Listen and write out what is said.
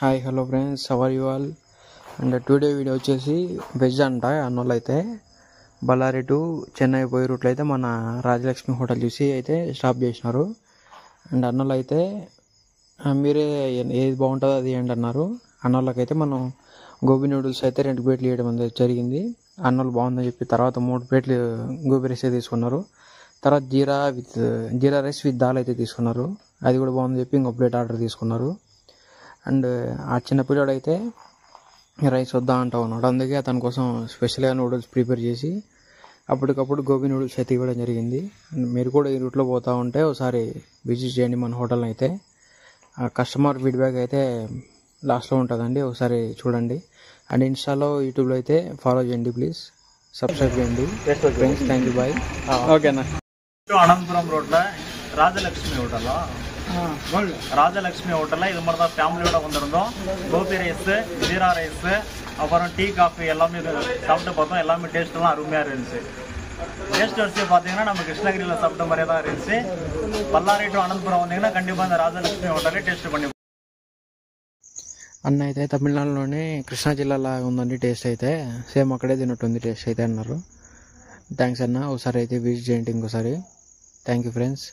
Hi hello friends, how are you all? And today video వచ్చేసి veg అంట. అన్నోళ్ళు అయితే బళ్ళారి టు చెన్నై పోయే రూట్లో అయితే మన రాజలక్ష్మి హోటల్ చూసి అయితే స్టాప్ చేసినారు. అండ్ అన్నోళ్ళు అయితే మీరే ఏది బాగుంటుందో అది ఏంటి అన్నారు. అన్నోళ్ళకైతే మనం గోబీ నూడిల్స్ అయితే 2 ప్లేట్లు వేయడం అనేది జరిగింది. అన్నోళ్ళు బాగుందని చెప్పి తర్వాత 3 ప్లేట్లు గోబీ రైస్ అయితే తీసుకున్నారు. తర్వాత జీరా రైస్ విత్ దాల్ అయితే తీసుకున్నారు. అది కూడా బాగుందని చెప్పి ఇంకో ప్లేట్ ఆర్డర్ తీసుకున్నారు. అండ్ ఆ చిన్న పిల్లడు అయితే రైస్ వద్దా అంటా ఉన్నాడు. అందుకే అతని కోసం స్పెషల్గా నూడిల్స్ ప్రిపేర్ చేసి అప్పటికప్పుడు గోబీ నూడిల్స్ అయితే ఇవ్వడం జరిగింది. అండ్ మీరు కూడా ఈ రూట్లో పోతూ ఉంటే ఒకసారి విజిట్ చేయండి మన హోటల్ని అయితే. ఆ కస్టమర్ ఫీడ్బ్యాక్ అయితే లాస్ట్లో ఉంటుందండి, ఒకసారి చూడండి. అండ్ ఇన్స్టాలో యూట్యూబ్లో అయితే ఫాలో చేయండి, ప్లీజ్ సబ్స్క్రైబ్ చేయండి ఫ్రెండ్స్. Thank you, bye. ఓకేనా. ಅನಂತಪುರಂ ರೋಡ್ಲ ರಾಜಲಕ್ಷ್ಮಿ ಹೋಟೆಲ್ இது மாதிரி தான் ஃபேமிலியோட வந்திருந்தோம். கோபி ரைஸ், ஜீரா ரைஸ், அப்புறம் டீ காஃபி எல்லாமே சாப்பிட்டு பார்த்தோம். எல்லாமே டேஸ்ட்லாம் அருமையாக இருந்துச்சு. டேஸ்ட் வச்சு பார்த்தீங்கன்னா நம்ம கிருஷ்ணகிரியில் சாப்பிட்ட மாதிரியே தான் இருந்துச்சு. பல்லாரி டு అనంతపురం வந்தீங்கன்னா கண்டிப்பாக இந்த ராஜலக்ஷ்மி ஹோட்டலே టేస్ట్ பண்ணி. అన్న అయితే తమిళనాడులోనే కృష్ణా జిల్లాలా ఉందండి టేస్ట్ అయితే. సేమ్ అక్కడే తిన్నట్టుంది టేస్ట్ అయితే అన్నారు. థ్యాంక్స్ అన్న, ఒకసారి అయితే విజిట్ చేయండి ఇంకోసారి. Thank you friends.